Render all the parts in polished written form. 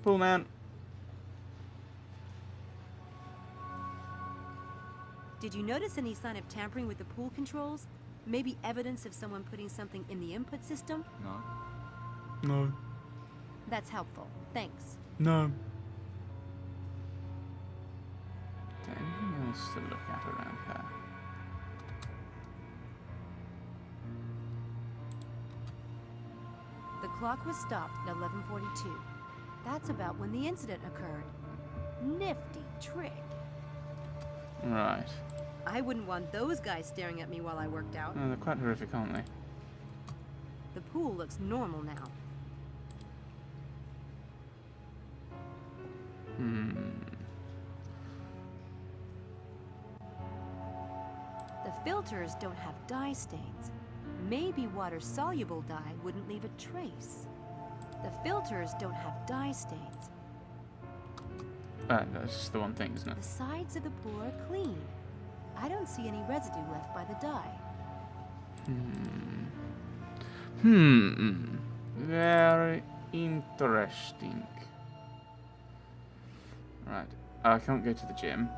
pool, man. Did you notice any sign of tampering with the pool controls? Maybe evidence of someone putting something in the input system? No. No. That's helpful. Thanks. No. Is there anything else to look at around here? The clock was stopped at 11:42. That's about when the incident occurred. Nifty trick. Right. I wouldn't want those guys staring at me while I worked out. Oh, they're quite horrific, aren't they? The pool looks normal now. The filters don't have dye stains. Maybe water-soluble dye wouldn't leave a trace. The filters don't have dye stains. That's just the one thing, isn't it? The sides of the pool are clean. I don't see any residue left by the dye. Very interesting. Right. I can't go to the gym.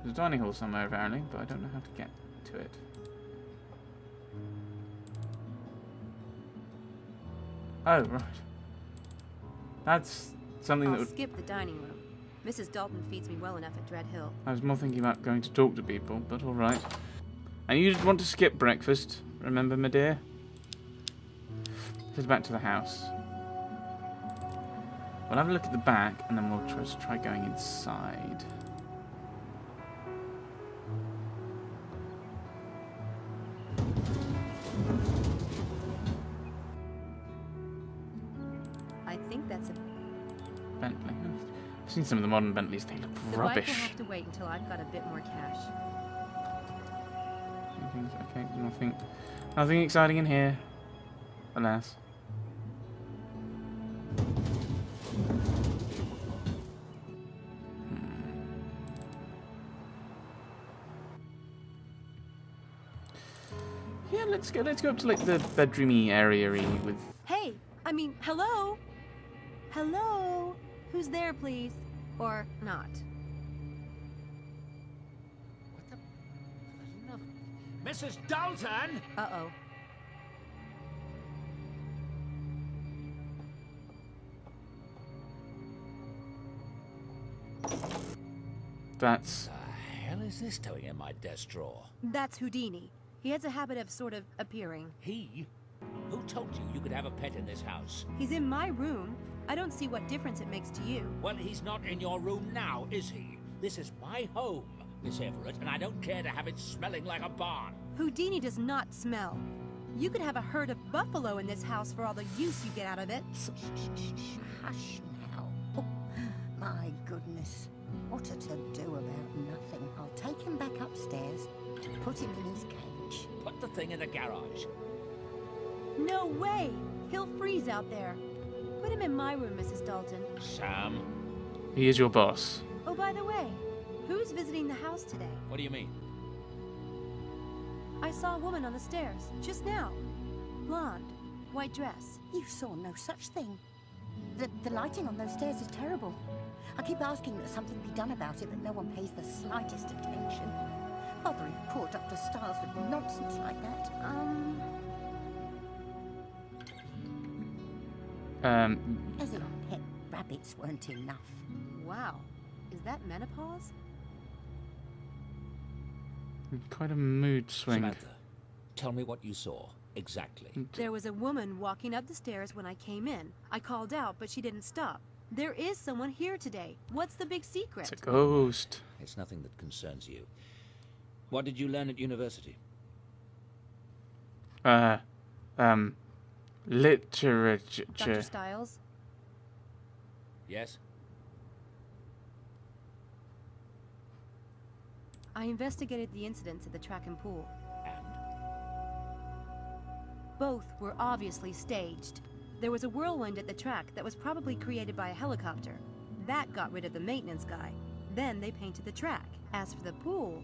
There's a dining hall somewhere, apparently, but I don't know how to get to it. Oh, right. That's something that I'll would... skip the dining room. Mrs. Dalton feeds me well enough at Dread Hill. I was more thinking about going to talk to people, but alright. And you want to skip breakfast, remember, my dear? Head back to the house. We'll have a look at the back, and then we'll try going inside. I think that's a... Bentley. I've seen some of the modern Bentleys. They look The bike will rubbish. have to wait until I've got a bit more cash. Okay, nothing exciting in here. Alas. Yeah, let's go up to like the bedroomy area-y with... Hey! I mean, hello? Hello? Who's there, please? Or not? What the... Mrs. Dalton! Uh-oh. That's... The hell is this doing in my desk drawer? That's Houdini. He has a habit of sort of appearing. He? Who told you you could have a pet in this house? He's in my room. I don't see what difference it makes to you. Well, he's not in your room now, is he? This is my home, Miss Everett, and I don't care to have it smelling like a barn. Houdini does not smell. You could have a herd of buffalo in this house for all the use you get out of it. Hush now. Oh, my goodness. What a to-do about nothing. I'll take him back upstairs, put him in his cage. Put the thing in the garage. No way! He'll freeze out there. Put him in my room, Mrs. Dalton. Sam? He is your boss. Oh, by the way, who's visiting the house today? What do you mean? I saw a woman on the stairs, just now. Blonde, white dress. You saw no such thing. The lighting on those stairs is terrible. I keep asking that something be done about it, but no one pays the slightest attention. Bothering poor Dr. Stiles with nonsense like that. As if pet rabbits weren't enough. Wow. Is that menopause? Quite a mood swing. Samantha, tell me what you saw, exactly. There was a woman walking up the stairs when I came in. I called out, but she didn't stop. There is someone here today. What's the big secret? It's a ghost. It's nothing that concerns you. What did you learn at university? Literature. Dr. Stiles? Yes? I investigated the incidents at the track and pool. And? Both were obviously staged. There was a whirlwind at the track that was probably created by a helicopter. That got rid of the maintenance guy. Then they painted the track. As for the pool,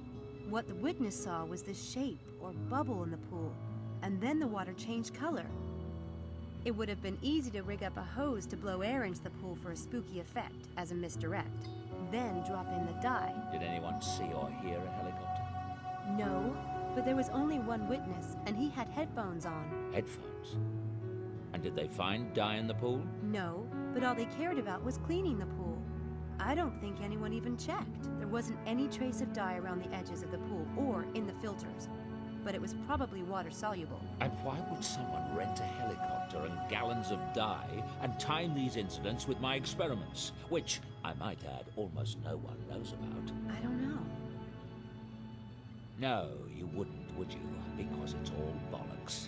what the witness saw was this shape or bubble in the pool. And then the water changed color. It would have been easy to rig up a hose to blow air into the pool for a spooky effect as a misdirect. Then drop in the dye. Did anyone see or hear a helicopter? No, but there was only one witness, and he had headphones on. Headphones? And did they find dye in the pool? No, but all they cared about was cleaning the pool. I don't think anyone even checked. There wasn't any trace of dye around the edges of the pool or in the filters. But it was probably water-soluble. And why would someone rent a helicopter and gallons of dye and time these incidents with my experiments? Which, I might add, almost no one knows about. I don't know. No, you wouldn't, would you? Because it's all bollocks.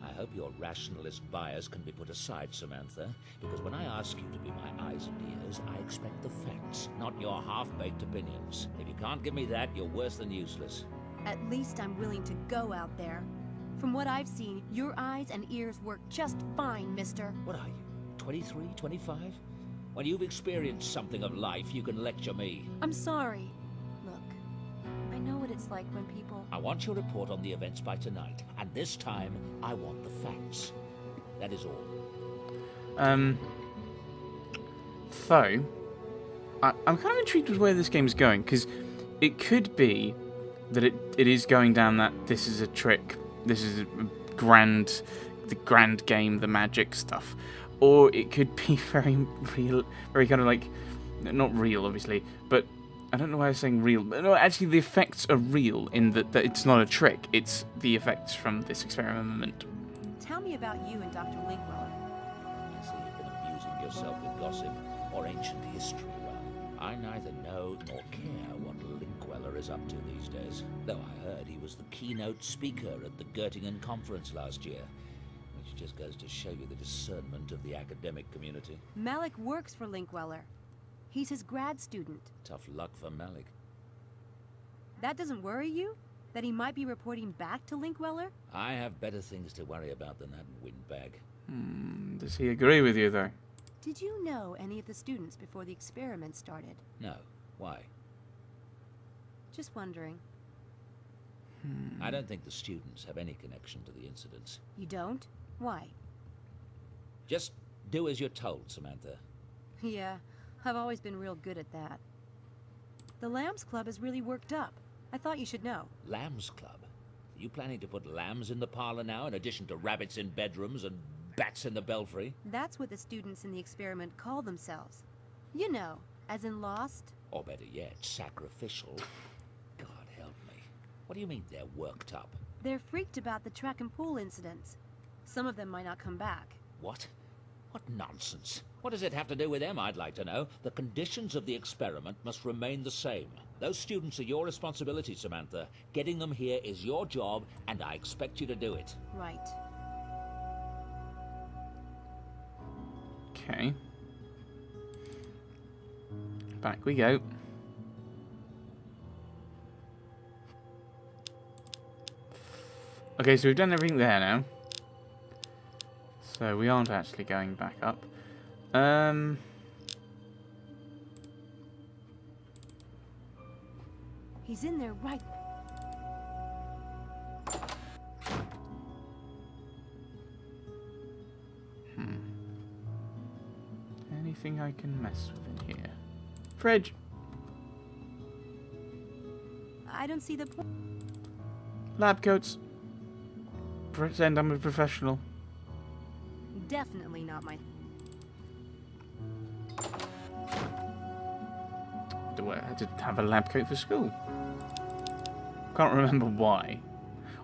I hope your rationalist bias can be put aside, Samantha, because when I ask you to be my eyes and ears, I expect the facts, not your half-baked opinions. If you can't give me that, you're worse than useless. At least I'm willing to go out there. From what I've seen, your eyes and ears work just fine, mister. What are you, 23, 25? When you've experienced something of life, you can lecture me. I'm sorry. Look, I know what it's like when people... I want your report on the events by tonight, and this time, I want the facts. That is all. So, I'm kind of intrigued with where this game's going, because it could be that it is going down that this is a trick, this is the grand game, the magic stuff, or it could be very real, very kind of like, not real obviously, but I don't know why I was saying real, but no, actually the effects are real in that it's not a trick, it's the effects from this experiment. Tell me about you and Dr. Linkweller. I see you've been amusing yourself with gossip or ancient history, rather. I neither know nor care what Linkweller is up to these days, though I heard he was the keynote speaker at the Göttingen conference last year, which just goes to show you the discernment of the academic community. Malik works for Linkweller. He's his grad student. Tough luck for Malik. That doesn't worry you? That he might be reporting back to Linkweller? I have better things to worry about than that windbag. Does he agree with you, though? Did you know any of the students before the experiment started? No. Why? Just wondering. I don't think the students have any connection to the incidents. You don't? Why? Just do as you're told, Samantha. Yeah, I've always been real good at that. The Lambs Club is really worked up. I thought you should know. Lambs Club? Are you planning to put lambs in the parlor now, in addition to rabbits in bedrooms and bats in the belfry? That's what the students in the experiment call themselves. You know, as in Lost. Or better yet, sacrificial. God help me. What do you mean they're worked up? They're freaked about the track and pool incidents. Some of them might not come back. What? What nonsense. What does it have to do with them, I'd like to know? The conditions of the experiment must remain the same. Those students are your responsibility, Samantha. Getting them here is your job, and I expect you to do it. Right. Okay. Back we go. Okay, so we've done everything there now. So we aren't actually going back up. He's in there right... Anything I can mess with in here? Fridge! I don't see the point. Lab coats. Pretend I'm a professional. Definitely not my... Do I had to have a lab coat for school? Can't remember why.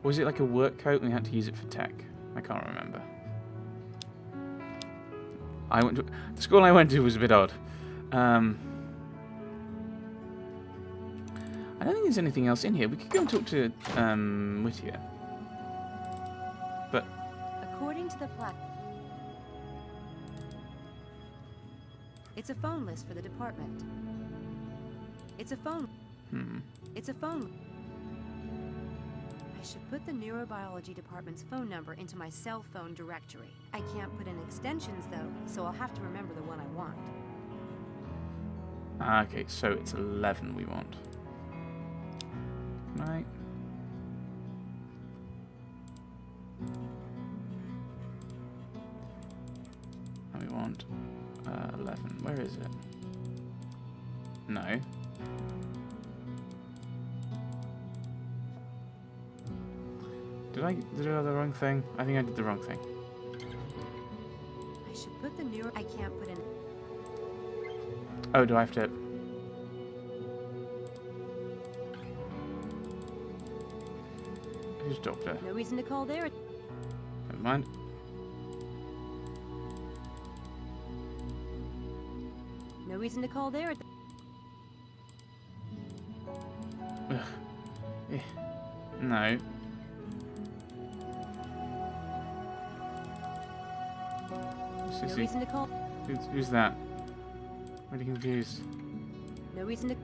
Or was it like a work coat and we had to use it for tech? I can't remember. The school I went to was a bit odd. I don't think there's anything else in here. We could go and talk to Whittier. But According to the plaque... It's a phone list for the department. It's a phone... It's a phone... I should put the neurobiology department's phone number into my cell phone directory. I can't put in extensions, though, so I'll have to remember the one I want. okay, so it's 11 we want. Right. we want 11. Where is it? No. Did I do the wrong thing? I think I did the wrong thing. I should put the new. I can't put in. Oh, do I have to? Who's doctor? No reason to call there. Never mind. No reason to call there. Ugh. Eh. No. No reason to call. Who's that? I'm really confused. No reason to.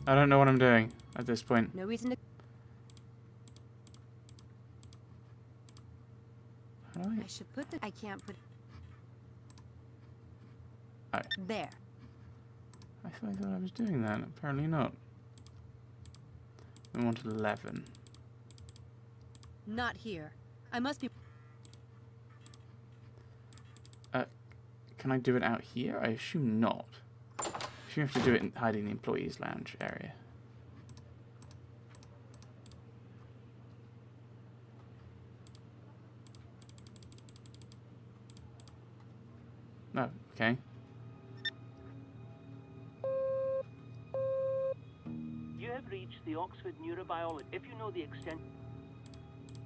I don't know what I'm doing at this point. No reason to. How do I should put the. I can't put. Oh. There. I thought I was doing that. Apparently not. We want 11. Not here. I must be. Can I do it out here? I assume not. I assume you have to do it in hiding the employees' lounge area. Oh, okay. You have reached the Oxford Neurobiology. If you know the extent.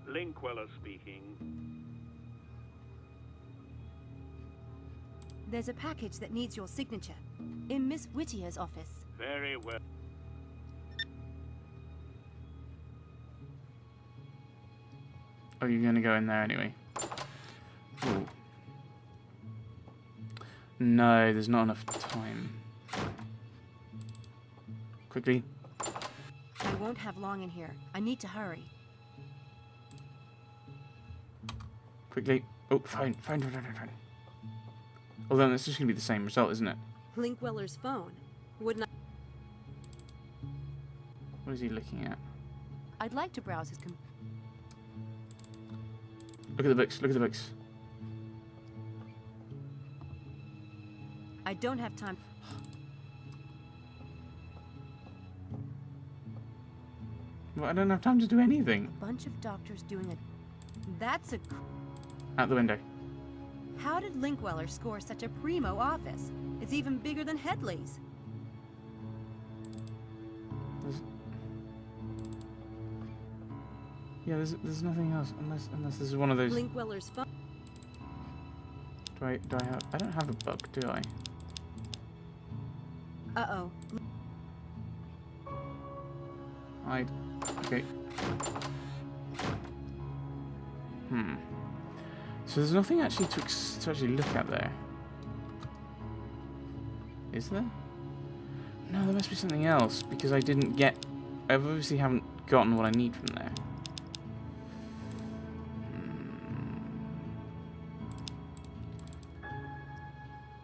Linkweller speaking. There's a package that needs your signature in Miss Whittier's office. Very well. Oh, you're gonna go in there anyway. Ooh. No, there's not enough time. Quickly. I won't have long in here. I need to hurry. Quickly. Oh, fine. Although it's just gonna be the same result, isn't it? Linkweller's phone. Wouldn't I? What is he looking at? I'd like to browse his Look at the books. Look at the books. I don't have time. Well, I don't have time to do anything. Bunch of doctors doing a. That's a. Out the window. How did Linkweller score such a primo office? It's even bigger than Headley's. There's nothing else unless this is one of those. Linkweller's phone. Do I have? I don't have a book, do I? Uh-oh. Hide. Okay. So there's nothing actually to actually look at there. Is there? No, there must be something else because I didn't get. I obviously haven't gotten what I need from there.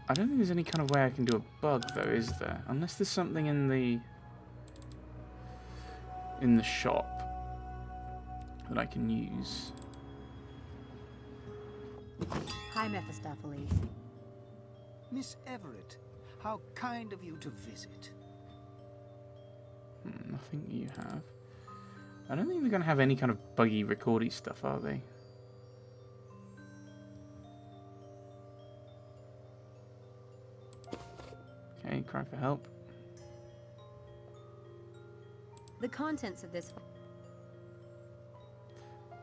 I don't think there's any kind of way I can do a bug though, is there? Unless there's something in the shop that I can use. Hi, Mephistopheles. Miss Everett, how kind of you to visit. Nothing you have. I don't think they're going to have any kind of buggy recordy stuff, are they? Okay, cry for help. The contents of this.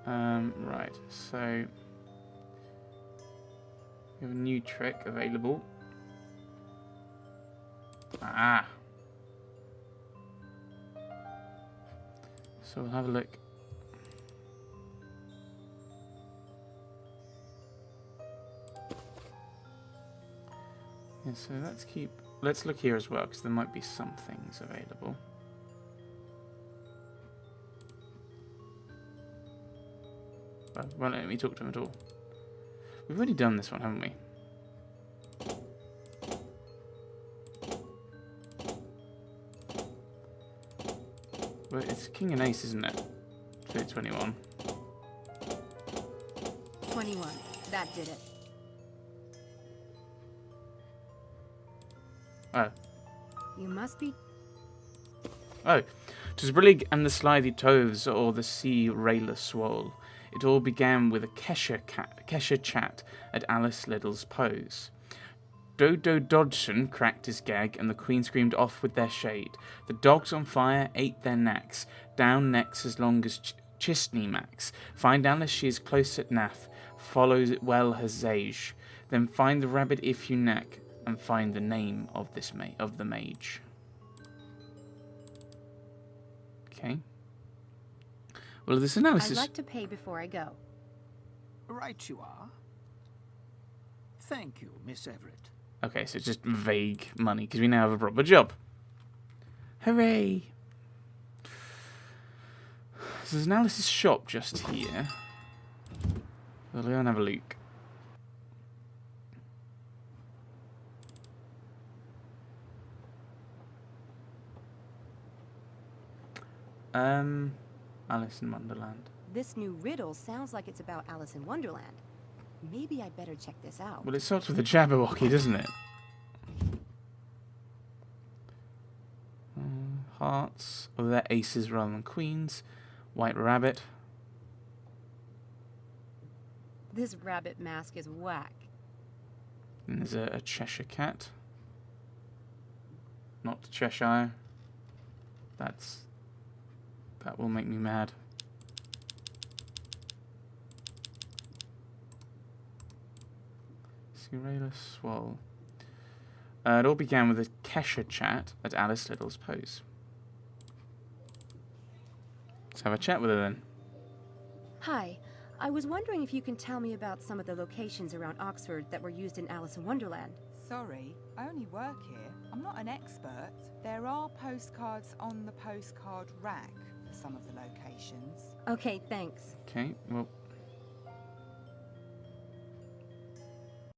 Right, so we have a new trick available. Ah! So we'll have a look. Yeah, so let's look here as well, because there might be some things available. Well, won't let me talk to him at all. We've already done this one, haven't we? But it's king and ace, isn't it? So 21. 21. That did it. Oh. You must be... Oh. 'Twas brillig and the slithy toves, or the sea railer swole. It all began with a Kesher chat at Alice Liddell's pose. Dodo Dodgson cracked his gag, and the Queen screamed off with their shade. The dogs on fire ate their knacks, down necks as long as Chistney Max. Find Alice, she is close at Nath, follows it well her zage. Then find the rabbit if you knack, and find the name of this of the mage. Okay. Well, this analysis... I'd like to pay before I go. Right you are. Thank you, Miss Everett. Okay, so it's just vague money, because we now have a proper job. Hooray! So there's an analysis shop just here. We'll go and have a look. Alice in Wonderland. This new riddle sounds like it's about Alice in Wonderland. Maybe I'd better check this out. Well, it starts with a Jabberwocky, doesn't it? Hearts. Oh, they're aces rather than queens. White rabbit. This rabbit mask is whack. And there's a Cheshire cat. Not Cheshire. That will make me mad. Railer Swole. It all began with a Kesher chat at Alice Liddell's pose. Let's have a chat with her then. Hi. I was wondering if you can tell me about some of the locations around Oxford that were used in Alice in Wonderland. Sorry, I only work here. I'm not an expert. There are postcards on the postcard rack for some of the locations. Okay, thanks. Okay, well,